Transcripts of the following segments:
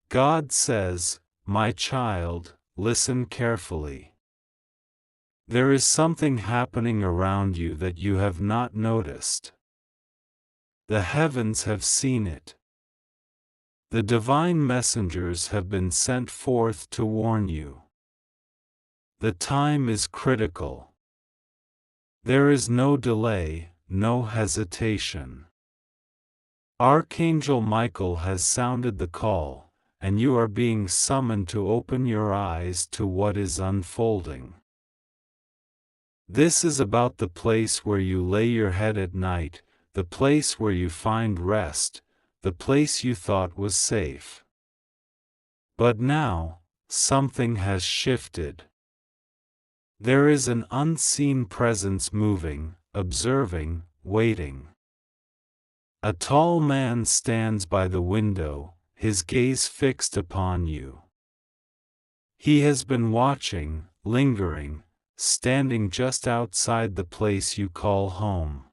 God says, "My child, listen carefully. There is something happening around you that you have not noticed. The heavens have seen it. The divine messengers have been sent forth to warn you. The time is critical. There is no delay, no hesitation. Archangel Michael has sounded the call, and you are being summoned to open your eyes to what is unfolding. This is about the place where you lay your head at night, the place where you find rest, the place you thought was safe. But now, something has shifted. There is an unseen presence moving, observing, waiting. A tall man stands by the window, his gaze fixed upon you. He has been watching, lingering, standing just outside the place you call home.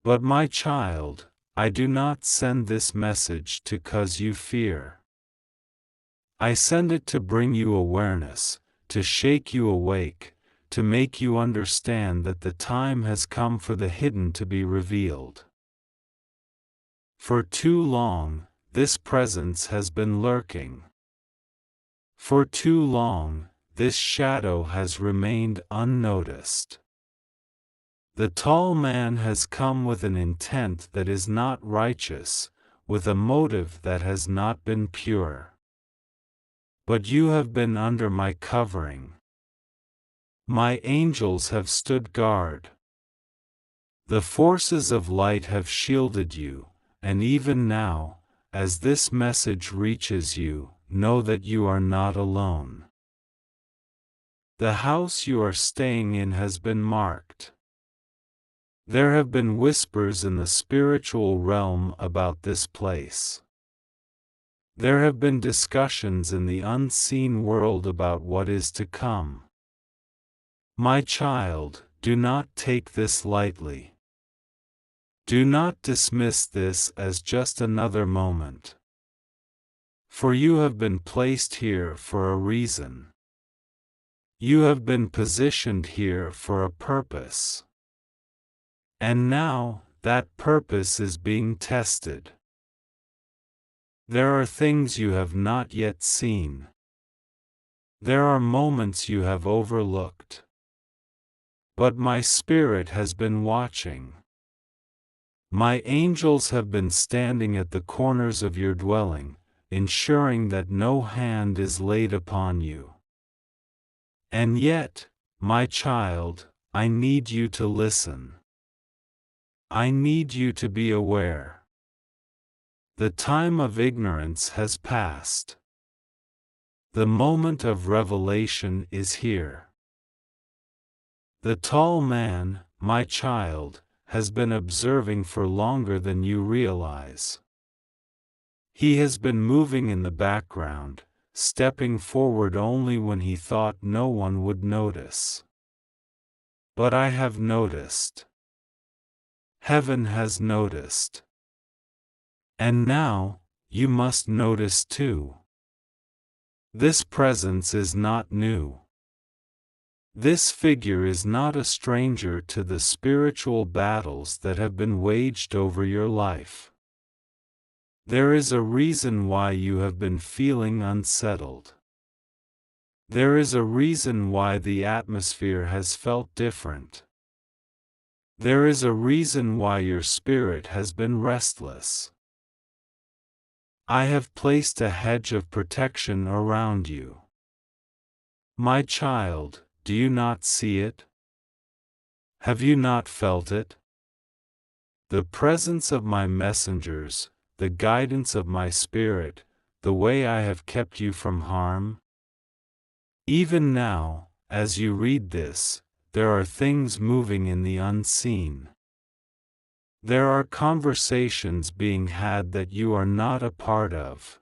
But my child, I do not send this message to cause you fear. I send it to bring you awareness, to shake you awake, to make you understand that the time has come for the hidden to be revealed. For too long, this presence has been lurking. For too long, this shadow has remained unnoticed. The tall man has come with an intent that is not righteous, with a motive that has not been pure. But you have been under my covering. My angels have stood guard. The forces of light have shielded you, and even now, as this message reaches you, know that you are not alone. The house you are staying in has been marked. There have been whispers in the spiritual realm about this place. There have been discussions in the unseen world about what is to come. My child, do not take this lightly. Do not dismiss this as just another moment. For you have been placed here for a reason. You have been positioned here for a purpose. And now, that purpose is being tested. There are things you have not yet seen. There are moments you have overlooked. But my spirit has been watching. My angels have been standing at the corners of your dwelling, ensuring that no hand is laid upon you. And yet, my child, I need you to listen. I need you to be aware. The time of ignorance has passed. The moment of revelation is here. The tall man, my child, has been observing for longer than you realize. He has been moving in the background, stepping forward only when he thought no one would notice. But I have noticed. Heaven has noticed. And now, you must notice too. This presence is not new. This figure is not a stranger to the spiritual battles that have been waged over your life. There is a reason why you have been feeling unsettled. There is a reason why the atmosphere has felt different. There is a reason why your spirit has been restless. I have placed a hedge of protection around you. My child, do you not see it? Have you not felt it? The presence of my messengers, the guidance of my spirit, the way I have kept you from harm? Even now, as you read this, there are things moving in the unseen. There are conversations being had that you are not a part of.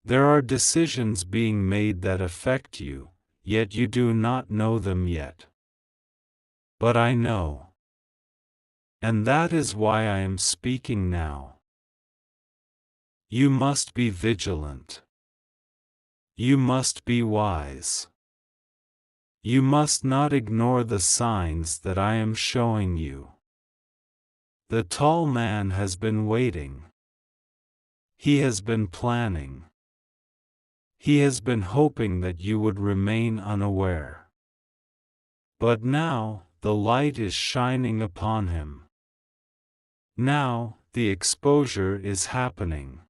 There are decisions being made that affect you, yet you do not know them yet. But I know. And that is why I am speaking now. You must be vigilant. You must be wise. You must not ignore the signs that I am showing you. The tall man has been waiting. He has been planning. He has been hoping that you would remain unaware. But now, the light is shining upon him. Now, the exposure is happening.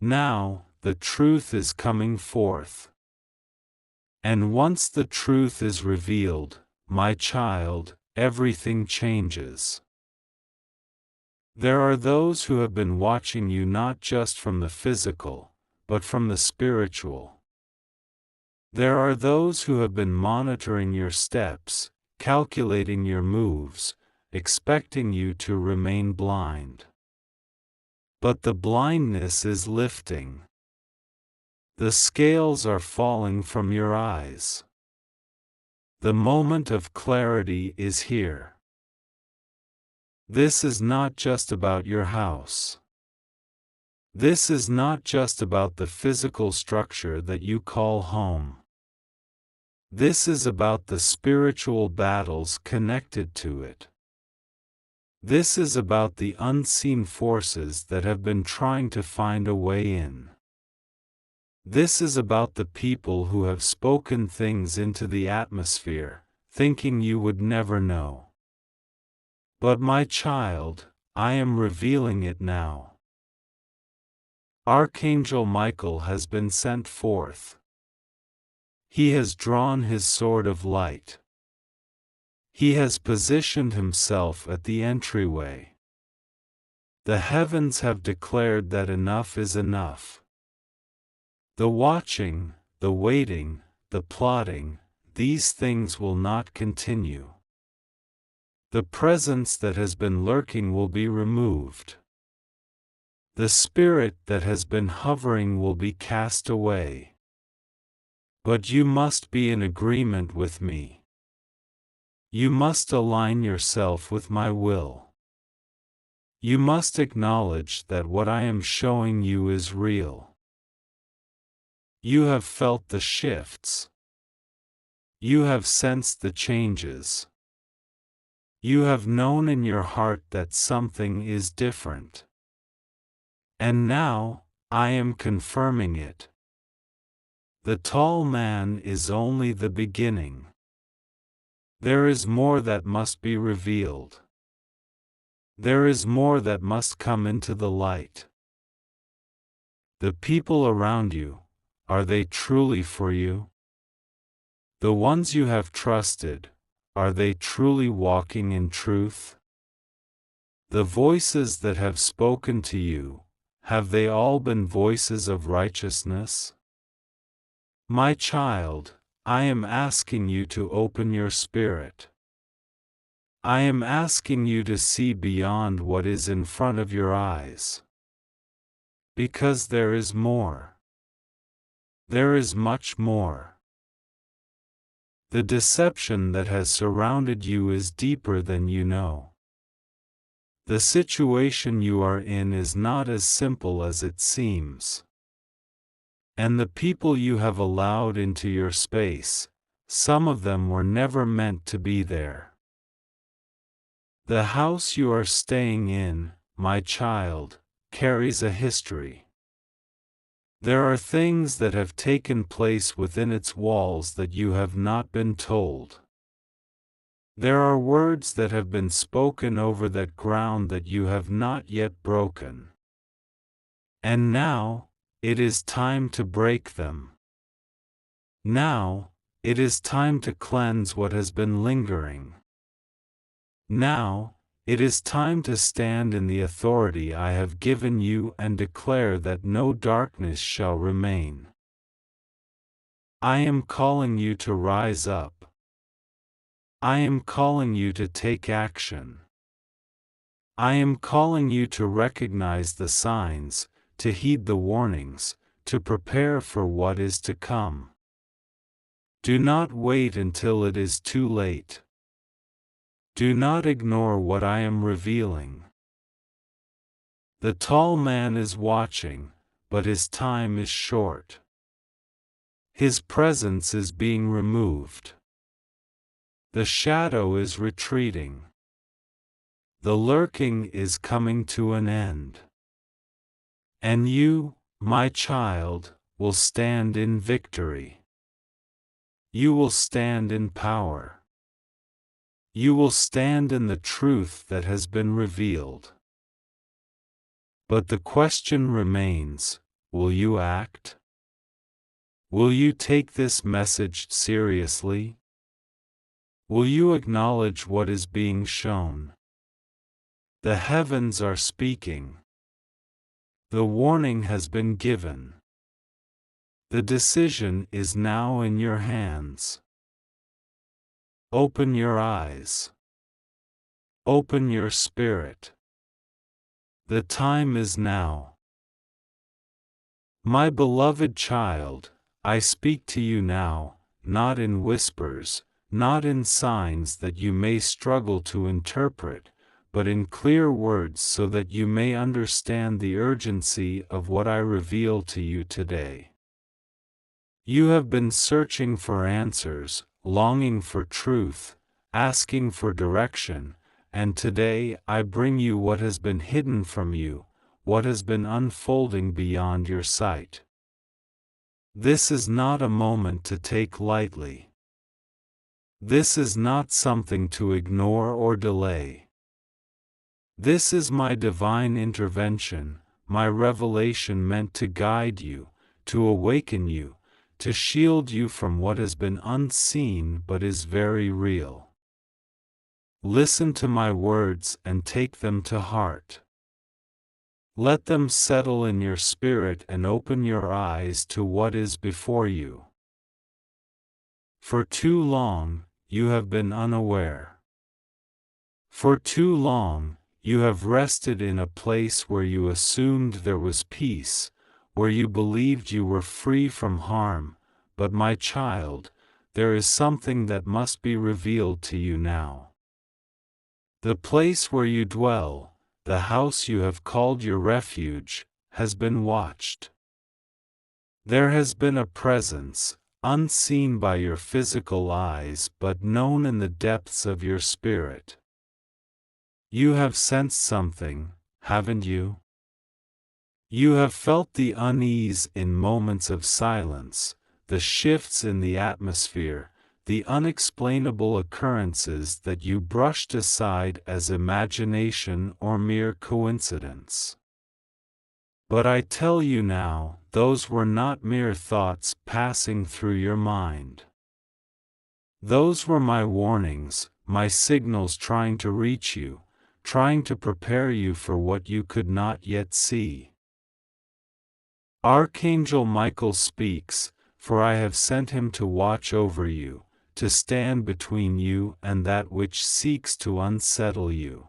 Now, the truth is coming forth. And once the truth is revealed, my child, everything changes. There are those who have been watching you not just from the physical, but from the spiritual. There are those who have been monitoring your steps, calculating your moves, expecting you to remain blind. But the blindness is lifting. The scales are falling from your eyes. The moment of clarity is here. This is not just about your house. This is not just about the physical structure that you call home. This is about the spiritual battles connected to it. This is about the unseen forces that have been trying to find a way in. This is about the people who have spoken things into the atmosphere, thinking you would never know. But my child, I am revealing it now. Archangel Michael has been sent forth. He has drawn his sword of light. He has positioned himself at the entryway. The heavens have declared that enough is enough. The watching, the waiting, the plotting, these things will not continue. The presence that has been lurking will be removed. The spirit that has been hovering will be cast away. But you must be in agreement with me. You must align yourself with my will. You must acknowledge that what I am showing you is real. You have felt the shifts. You have sensed the changes. You have known in your heart that something is different. And now, I am confirming it. The tall man is only the beginning. There is more that must be revealed. There is more that must come into the light. The people around you, are they truly for you? The ones you have trusted, are they truly walking in truth? The voices that have spoken to you, have they all been voices of righteousness? My child, I am asking you to open your spirit. I am asking you to see beyond what is in front of your eyes. Because there is more. There is much more. The deception that has surrounded you is deeper than you know. The situation you are in is not as simple as it seems. And the people you have allowed into your space, some of them were never meant to be there. The house you are staying in, my child, carries a history. There are things that have taken place within its walls that you have not been told. There are words that have been spoken over that ground that you have not yet broken. And now, it is time to break them. Now, it is time to cleanse what has been lingering. Now, it is time to stand in the authority I have given you and declare that no darkness shall remain. I am calling you to rise up. I am calling you to take action. I am calling you to recognize the signs, to heed the warnings, to prepare for what is to come. Do not wait until it is too late. Do not ignore what I am revealing. The tall man is watching, but his time is short. His presence is being removed. The shadow is retreating. The lurking is coming to an end. And you, my child, will stand in victory. You will stand in power. You will stand in the truth that has been revealed. But the question remains, will you act? Will you take this message seriously? Will you acknowledge what is being shown? The heavens are speaking. The warning has been given. The decision is now in your hands. Open your eyes. Open your spirit. The time is now. My beloved child, I speak to you now, not in whispers, not in signs that you may struggle to interpret, but in clear words so that you may understand the urgency of what I reveal to you today. You have been searching for answers, longing for truth, asking for direction, and today I bring you what has been hidden from you, what has been unfolding beyond your sight. This is not a moment to take lightly. This is not something to ignore or delay. This is my divine intervention, my revelation meant to guide you, to awaken you, to shield you from what has been unseen but is very real. Listen to my words and take them to heart. Let them settle in your spirit and open your eyes to what is before you. For too long, you have been unaware. For too long, you have rested in a place where you assumed there was peace, where you believed you were free from harm, but my child, there is something that must be revealed to you now. The place where you dwell, the house you have called your refuge, has been watched. There has been a presence, unseen by your physical eyes but known in the depths of your spirit. You have sensed something, haven't you? You have felt the unease in moments of silence, the shifts in the atmosphere, the unexplainable occurrences that you brushed aside as imagination or mere coincidence. But I tell you now, those were not mere thoughts passing through your mind. Those were my warnings, my signals trying to reach you, trying to prepare you for what you could not yet see. Archangel Michael speaks, for I have sent him to watch over you, to stand between you and that which seeks to unsettle you.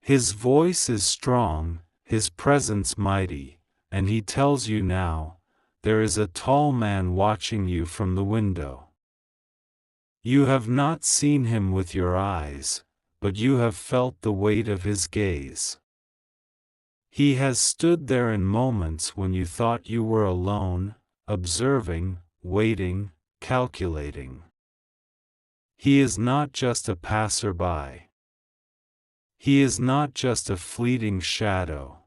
His voice is strong, his presence mighty, and he tells you now, there is a tall man watching you from the window. You have not seen him with your eyes, but you have felt the weight of his gaze. He has stood there in moments when you thought you were alone, observing, waiting, calculating. He is not just a passerby. He is not just a fleeting shadow.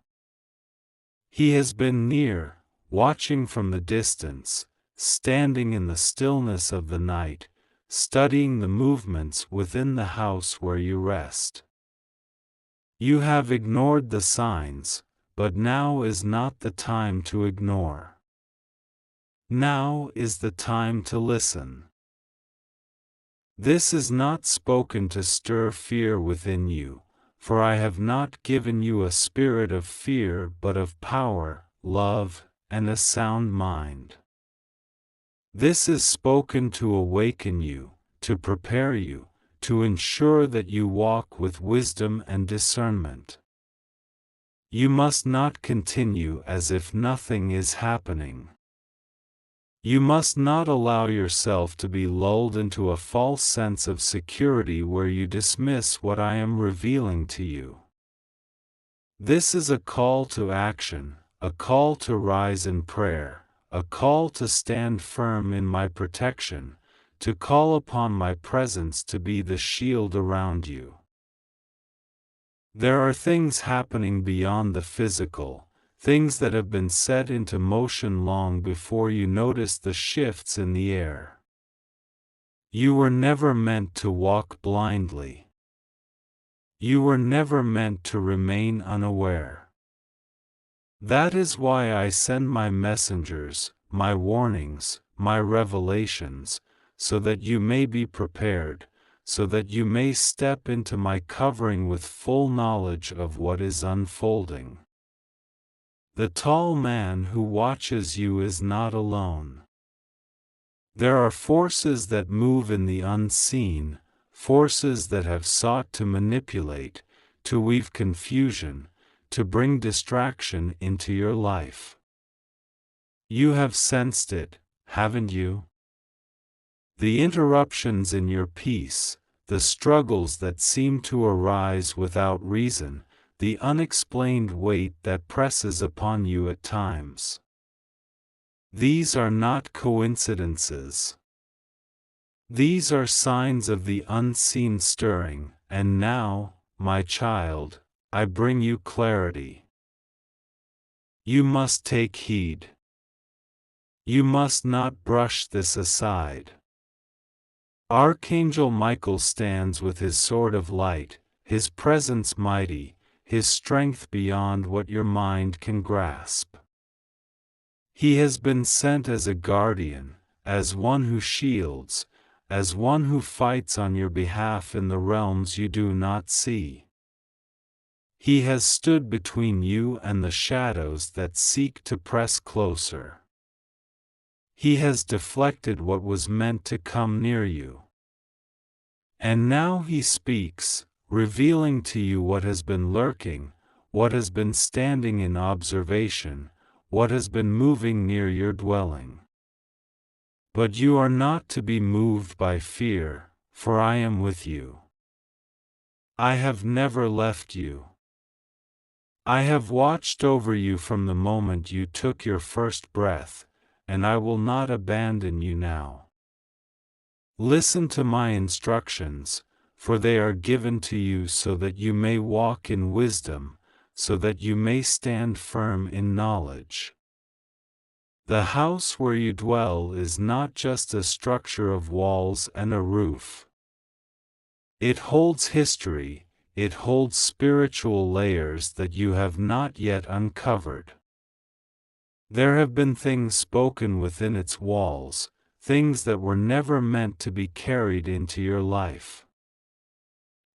He has been near, watching from the distance, standing in the stillness of the night, studying the movements within the house where you rest. You have ignored the signs, but now is not the time to ignore. Now is the time to listen. This is not spoken to stir fear within you, for I have not given you a spirit of fear but of power, love, and a sound mind. This is spoken to awaken you, to prepare you, to ensure that you walk with wisdom and discernment. You must not continue as if nothing is happening. You must not allow yourself to be lulled into a false sense of security where you dismiss what I am revealing to you. This is a call to action, a call to rise in prayer, a call to stand firm in my protection, to call upon my presence to be the shield around you. There are things happening beyond the physical, things that have been set into motion long before you notice the shifts in the air. You were never meant to walk blindly. You were never meant to remain unaware. That is why I send my messengers, my warnings, my revelations, so that you may be prepared, so that you may step into my covering with full knowledge of what is unfolding. The tall man who watches you is not alone. There are forces that move in the unseen, forces that have sought to manipulate, to weave confusion, to bring distraction into your life. You have sensed it, haven't you? The interruptions in your peace, the struggles that seem to arise without reason, the unexplained weight that presses upon you at times. These are not coincidences. These are signs of the unseen stirring, and now, my child, I bring you clarity. You must take heed. You must not brush this aside. Archangel Michael stands with his sword of light, his presence mighty, his strength beyond what your mind can grasp. He has been sent as a guardian, as one who shields, as one who fights on your behalf in the realms you do not see. He has stood between you and the shadows that seek to press closer. He has deflected what was meant to come near you. And now he speaks, revealing to you what has been lurking, what has been standing in observation, what has been moving near your dwelling. But you are not to be moved by fear, for I am with you. I have never left you. I have watched over you from the moment you took your first breath, and I will not abandon you now. Listen to my instructions, for they are given to you so that you may walk in wisdom, so that you may stand firm in knowledge. The house where you dwell is not just a structure of walls and a roof. It holds history, it holds spiritual layers that you have not yet uncovered. There have been things spoken within its walls, things that were never meant to be carried into your life.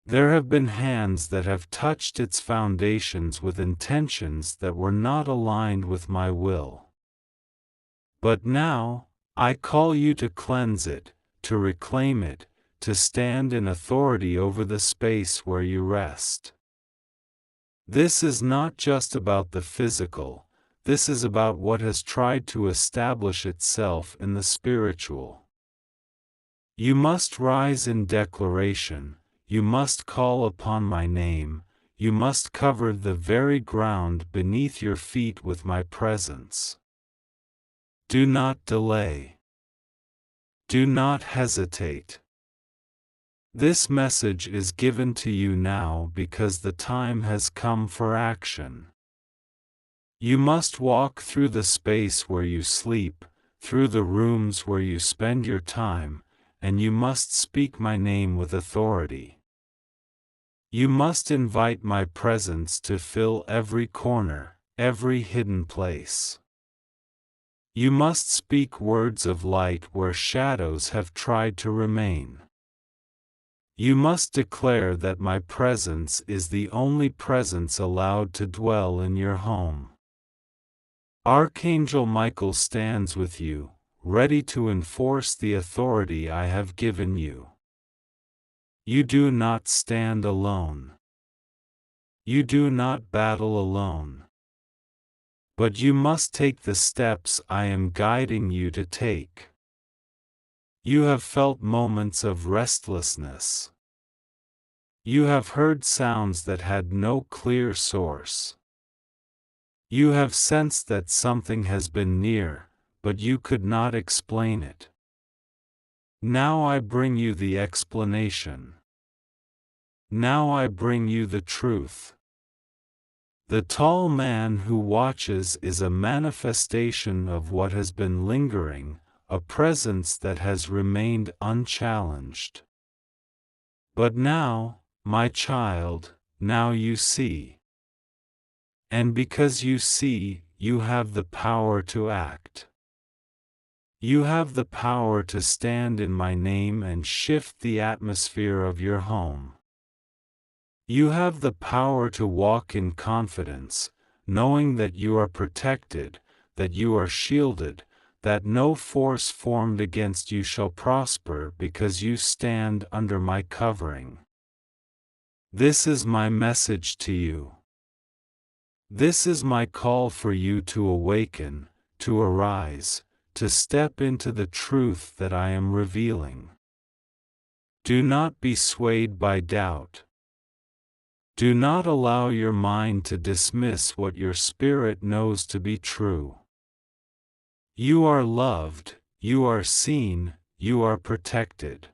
There have been hands that have touched its foundations with intentions that were not aligned with my will. But now, I call you to cleanse it, to reclaim it, to stand in authority over the space where you rest. This is not just about the physical, this is about what has tried to establish itself in the spiritual. You must rise in declaration, you must call upon my name, you must cover the very ground beneath your feet with my presence. Do not delay. Do not hesitate. This message is given to you now because the time has come for action. You must walk through the space where you sleep, through the rooms where you spend your time, and you must speak my name with authority. You must invite my presence to fill every corner, every hidden place. You must speak words of light where shadows have tried to remain. You must declare that my presence is the only presence allowed to dwell in your home. Archangel Michael stands with you, ready to enforce the authority I have given you. You do not stand alone. You do not battle alone. But you must take the steps I am guiding you to take. You have felt moments of restlessness. You have heard sounds that had no clear source. You have sensed that something has been near, but you could not explain it. Now I bring you the explanation. Now I bring you the truth. The tall man who watches is a manifestation of what has been lingering, a presence that has remained unchallenged. But now, my child, now you see. And because you see, you have the power to act. You have the power to stand in my name and shift the atmosphere of your home. You have the power to walk in confidence, knowing that you are protected, that you are shielded, that no force formed against you shall prosper because you stand under my covering. This is my message to you. This is my call for you to awaken, to arise, to step into the truth that I am revealing. Do not be swayed by doubt. Do not allow your mind to dismiss what your spirit knows to be true. You are loved, you are seen, you are protected.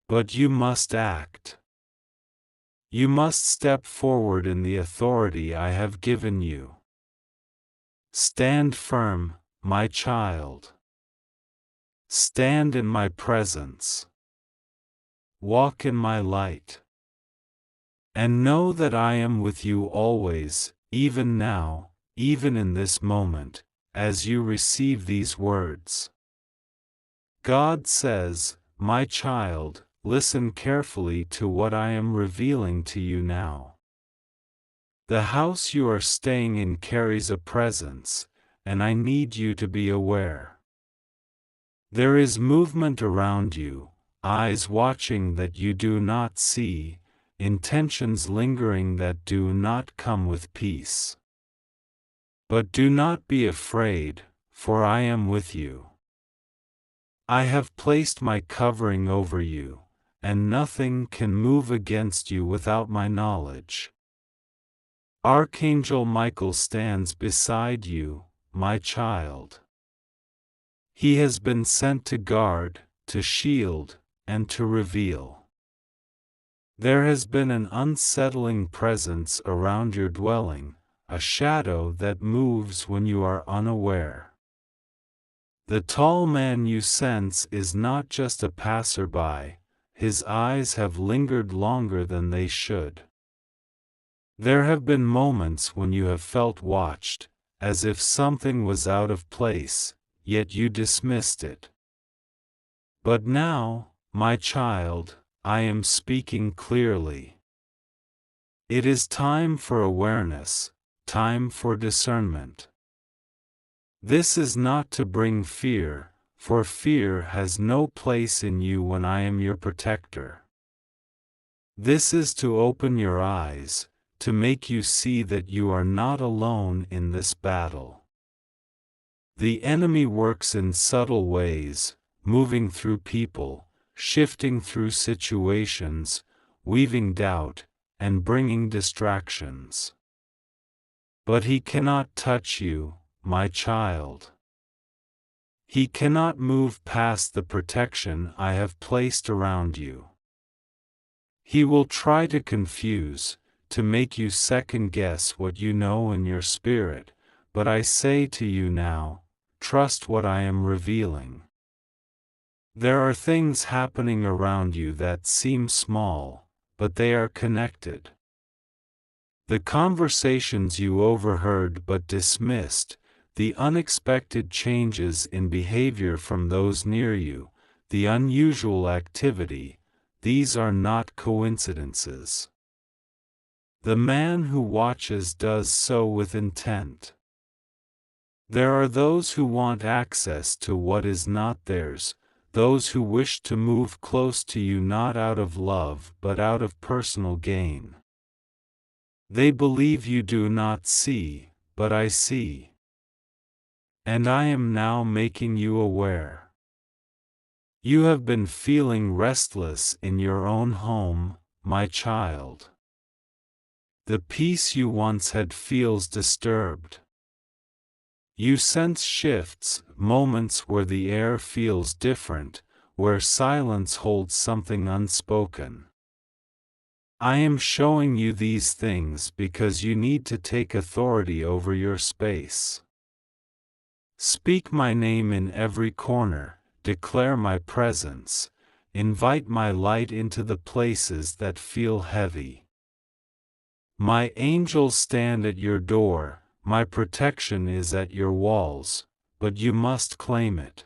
But you must act. You must step forward in the authority I have given you. Stand firm, my child. Stand in my presence. Walk in my light. And know that I am with you always, even now, even in this moment, as you receive these words. God says, my child, listen carefully to what I am revealing to you now. The house you are staying in carries a presence, and I need you to be aware. There is movement around you, eyes watching that you do not see, intentions lingering that do not come with peace. But do not be afraid, for I am with you. I have placed my covering over you, and nothing can move against you without my knowledge. Archangel Michael stands beside you, my child. He has been sent to guard, to shield, and to reveal. There has been an unsettling presence around your dwelling, a shadow that moves when you are unaware. The tall man you sense is not just a passerby, his eyes have lingered longer than they should. There have been moments when you have felt watched, as if something was out of place, yet you dismissed it. But now, my child, I am speaking clearly. It is time for awareness, time for discernment. This is not to bring fear, for fear has no place in you when I am your protector. This is to open your eyes, to make you see that you are not alone in this battle. The enemy works in subtle ways, moving through people, shifting through situations, weaving doubt, and bringing distractions. But he cannot touch you, my child. He cannot move past the protection I have placed around you. He will try to confuse, to make you second-guess what you know in your spirit, but I say to you now, trust what I am revealing. There are things happening around you that seem small, but they are connected. The conversations you overheard but dismissed, the unexpected changes in behavior from those near you, the unusual activity, these are not coincidences. The man who watches does so with intent. There are those who want access to what is not theirs, those who wish to move close to you not out of love but out of personal gain. They believe you do not see, but I see. And I am now making you aware. You have been feeling restless in your own home, my child. The peace you once had feels disturbed. You sense shifts, moments where the air feels different, where silence holds something unspoken. I am showing you these things because you need to take authority over your space. Speak my name in every corner, declare my presence, invite my light into the places that feel heavy. My angels stand at your door, my protection is at your walls, but you must claim it.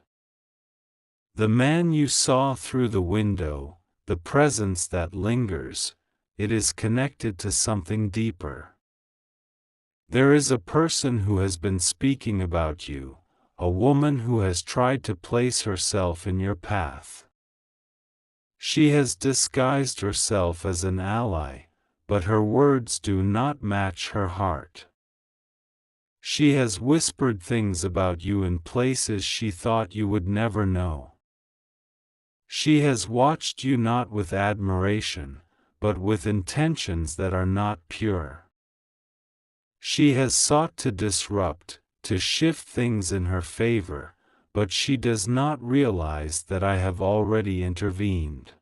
The man you saw through the window, the presence that lingers, it is connected to something deeper. There is a person who has been speaking about you, a woman who has tried to place herself in your path. She has disguised herself as an ally, but her words do not match her heart. She has whispered things about you in places she thought you would never know. She has watched you not with admiration, but with intentions that are not pure. She has sought to disrupt, to shift things in her favor, but she does not realize that I have already intervened.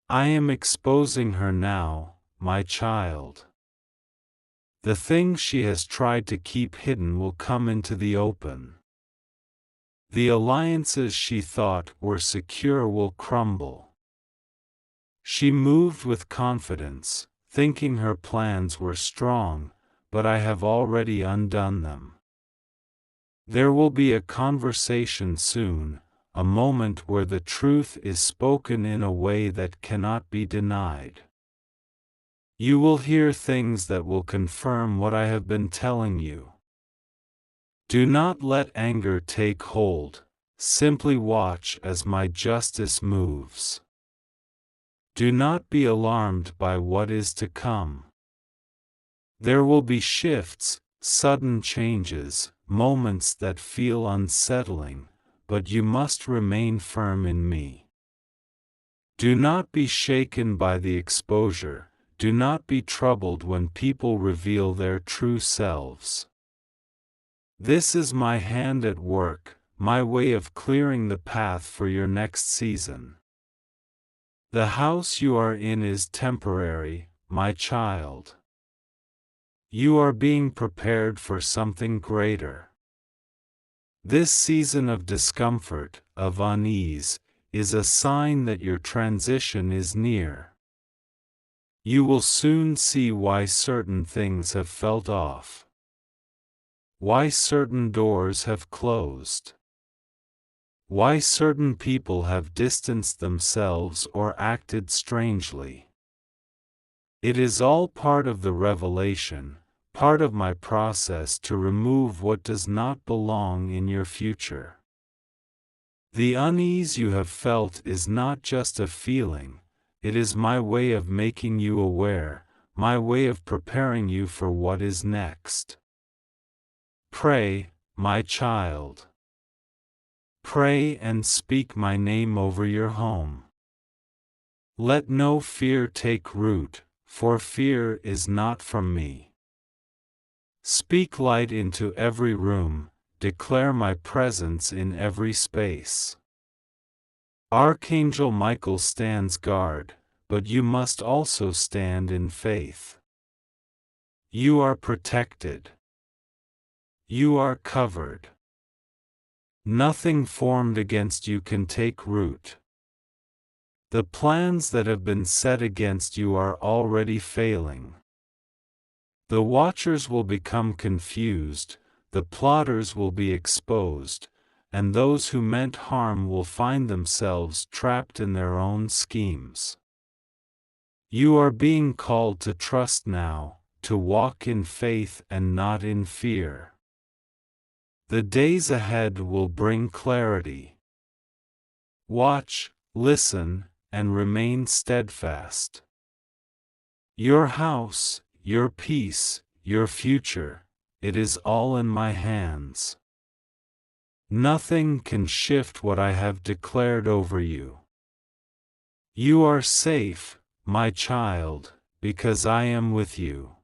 I am exposing her now, my child. The things she has tried to keep hidden will come into the open. The alliances she thought were secure will crumble. She moved with confidence, thinking her plans were strong, but I have already undone them. There will be a conversation soon, a moment where the truth is spoken in a way that cannot be denied. You will hear things that will confirm what I have been telling you. Do not let anger take hold, simply watch as my justice moves. Do not be alarmed by what is to come. There will be shifts, sudden changes, moments that feel unsettling, but you must remain firm in me. Do not be shaken by the exposure, do not be troubled when people reveal their true selves. This is my hand at work, my way of clearing the path for your next season. The house you are in is temporary, my child. You are being prepared for something greater. This season of discomfort, of unease, is a sign that your transition is near. You will soon see why certain things have felt off. Why certain doors have closed. Why certain people have distanced themselves or acted strangely. It is all part of the revelation, part of my process to remove what does not belong in your future. The unease you have felt is not just a feeling, it is my way of making you aware, my way of preparing you for what is next. Pray, my child. Pray and speak my name over your home. Let no fear take root, for fear is not from me. Speak light into every room, declare my presence in every space. Archangel Michael stands guard, but you must also stand in faith. You are protected. You are covered. Nothing formed against you can take root. The plans that have been set against you are already failing. The watchers will become confused, the plotters will be exposed, and those who meant harm will find themselves trapped in their own schemes. You are being called to trust now, to walk in faith and not in fear. The days ahead will bring clarity. Watch, listen, and remain steadfast. Your house, your peace, your future, it is all in my hands. Nothing can shift what I have declared over you. You are safe, my child, because I am with you.